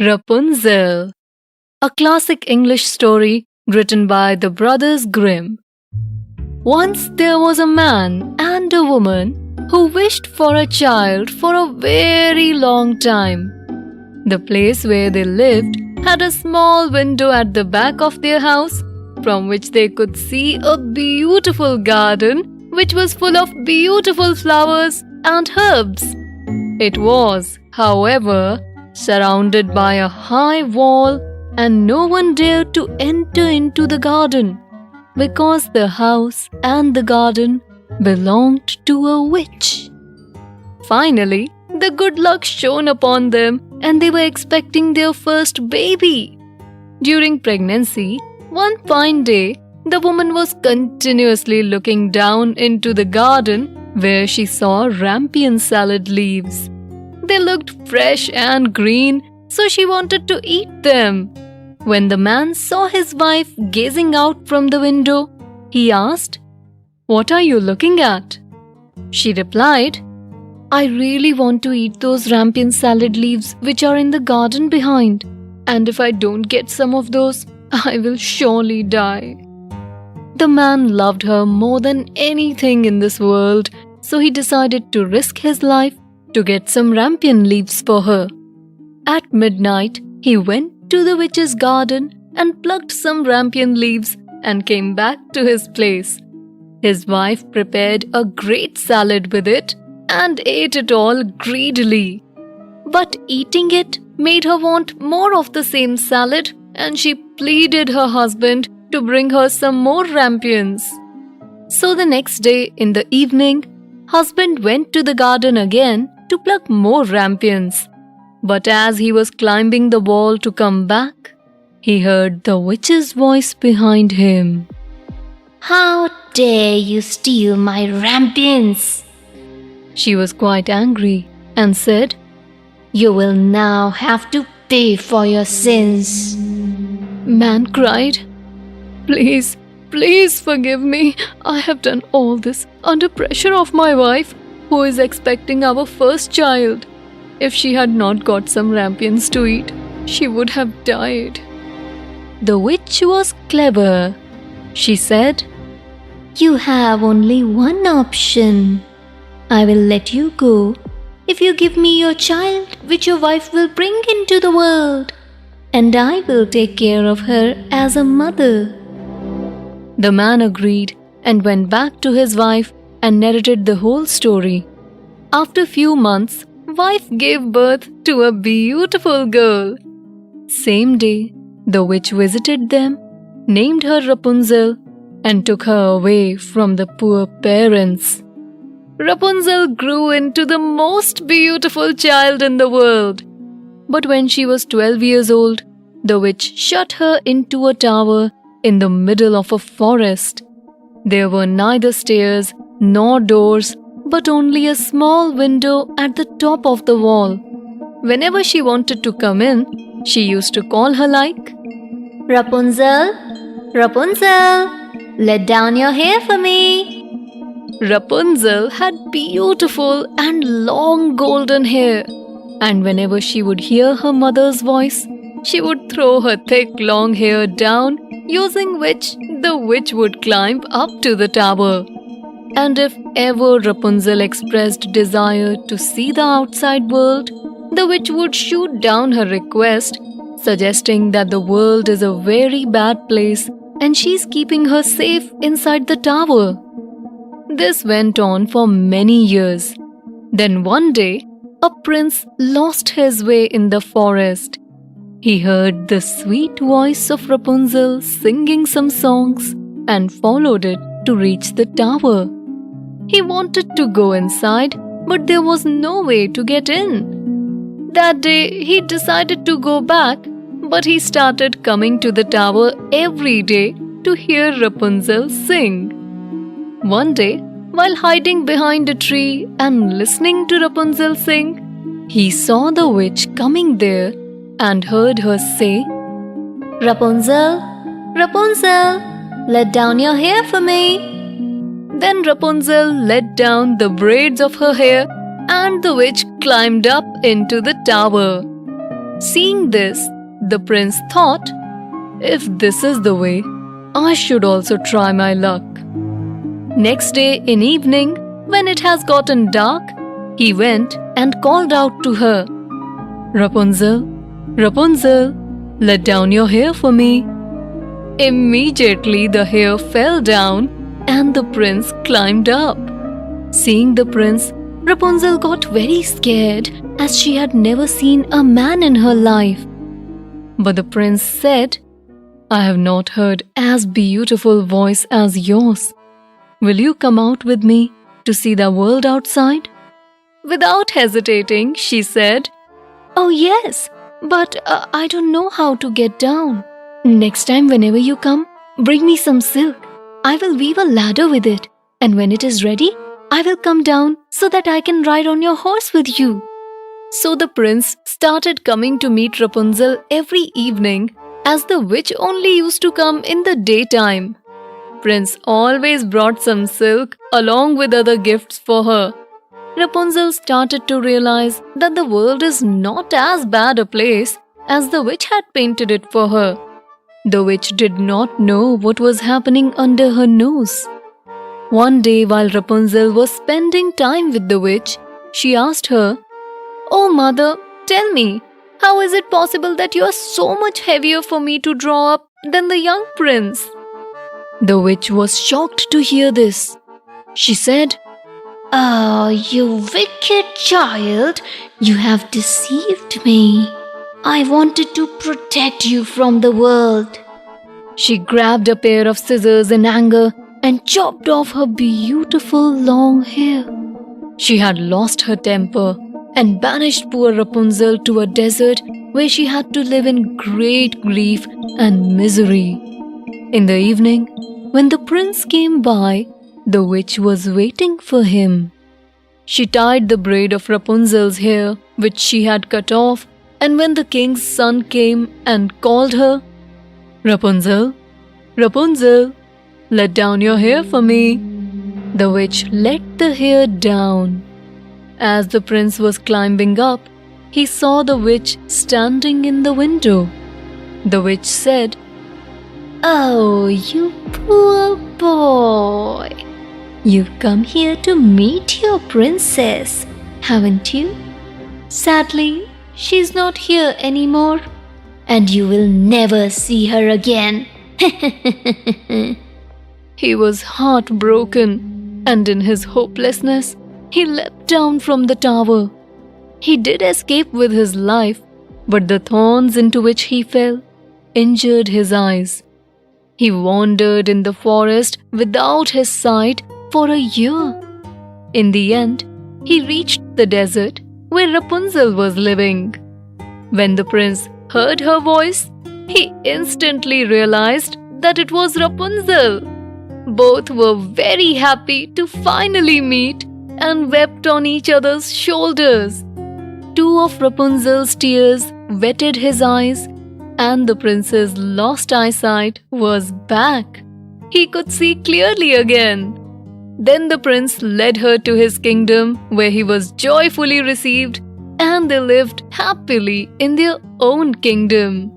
Rapunzel, a classic English story written by the Brothers Grimm. Once there was a man and a woman who wished for a child for a very long time. The place where they lived had a small window at the back of their house from which they could see a beautiful garden which was full of beautiful flowers and herbs. It was, however, surrounded by a high wall, and no one dared to enter into the garden because the house and the garden belonged to a witch. Finally, the good luck shone upon them and they were expecting their first baby. During pregnancy, one fine day, the woman was continuously looking down into the garden where she saw rampion salad leaves. They looked fresh and green, so she wanted to eat them. When the man saw his wife gazing out from the window, he asked, "What are you looking at?" She replied, "I really want to eat those rampion salad leaves which are in the garden behind, and if I don't get some of those, I will surely die." The man loved her more than anything in this world, so he decided to risk his life to get some rampion leaves for her. At midnight, he went to the witch's garden and plucked some rampion leaves and came back to his place. His wife prepared a great salad with it and ate it all greedily. But eating it made her want more of the same salad, and she pleaded her husband to bring her some more rampions. So the next day in the evening, husband went to the garden again to pluck more rampions. But as he was climbing the wall to come back, he heard the witch's voice behind him. "How dare you steal my rampions?" She was quite angry and said, "You will now have to pay for your sins." Man cried, "Please, please forgive me. I have done all this under pressure of my wife, who is expecting our first child. If she had not got some rampions to eat, she would have died." The witch was clever. She said, "You have only one option. I will let you go if you give me your child which your wife will bring into the world, and I will take care of her as a mother." The man agreed and went back to his wife and narrated the whole story. After few months, wife gave birth to a beautiful girl. Same day, the witch visited them, named her Rapunzel, and took her away from the poor parents. Rapunzel grew into the most beautiful child in the world. But when she was 12 years old, the witch shut her into a tower in the middle of a forest. There were neither stairs nor doors, but only a small window at the top of the wall. Whenever she wanted to come in, she used to call her like, "Rapunzel, Rapunzel, let down your hair for me." Rapunzel had beautiful and long golden hair, and whenever she would hear her mother's voice, she would throw her thick long hair down, using which the witch would climb up to the tower. And if ever Rapunzel expressed desire to see the outside world, the witch would shoot down her request, suggesting that the world is a very bad place and she's keeping her safe inside the tower. This went on for many years. Then one day, a prince lost his way in the forest. He heard the sweet voice of Rapunzel singing some songs and followed it to reach the tower. He wanted to go inside, but there was no way to get in. That day, he decided to go back, but he started coming to the tower every day to hear Rapunzel sing. One day, while hiding behind a tree and listening to Rapunzel sing, he saw the witch coming there and heard her say, "Rapunzel, Rapunzel, let down your hair for me." Then Rapunzel let down the braids of her hair and the witch climbed up into the tower. Seeing this, the prince thought, if this is the way, I should also try my luck. Next day in evening, when it has gotten dark, he went and called out to her, Rapunzel, Rapunzel, let down your hair for me. Immediately the hair fell down and the prince climbed up. Seeing the prince, Rapunzel got very scared as she had never seen a man in her life. But the prince said, I have not heard as beautiful voice as yours. Will you come out with me to see the world outside? Without hesitating, she said, Oh yes, but I don't know how to get down. Next time whenever you come, bring me some silk. I will weave a ladder with it, and when it is ready, I will come down so that I can ride on your horse with you. So the prince started coming to meet Rapunzel every evening, as the witch only used to come in the daytime. Prince always brought some silk along with other gifts for her. Rapunzel started to realize that the world is not as bad a place as the witch had painted it for her. The witch did not know what was happening under her nose. One day while Rapunzel was spending time with the witch, she asked her, Oh mother, tell me, how is it possible that you are so much heavier for me to draw up than the young prince? The witch was shocked to hear this. She said, Oh, you wicked child, you have deceived me. I wanted to protect you from the world. She grabbed a pair of scissors in anger and chopped off her beautiful long hair. She had lost her temper and banished poor Rapunzel to a desert where she had to live in great grief and misery. In the evening, when the prince came by, the witch was waiting for him. She tied the braid of Rapunzel's hair, which she had cut off, and when the king's son came and called her, Rapunzel, Rapunzel, let down your hair for me, the witch let the hair down. As the prince was climbing up, he saw the witch standing in the window. The witch said, Oh, you poor boy. You've come here to meet your princess, haven't you? Sadly, she's not here anymore, and you will never see her again. He was heartbroken, and in his hopelessness, he leapt down from the tower. He did escape with his life, but the thorns into which he fell injured his eyes. He wandered in the forest without his sight for a year. In the end, he reached the desert where Rapunzel was living. When the prince heard her voice, he instantly realized that it was Rapunzel. Both were very happy to finally meet and wept on each other's shoulders. Two of Rapunzel's tears wetted his eyes, and the prince's lost eyesight was back. He could see clearly again. Then the prince led her to his kingdom, where he was joyfully received, and they lived happily in their own kingdom.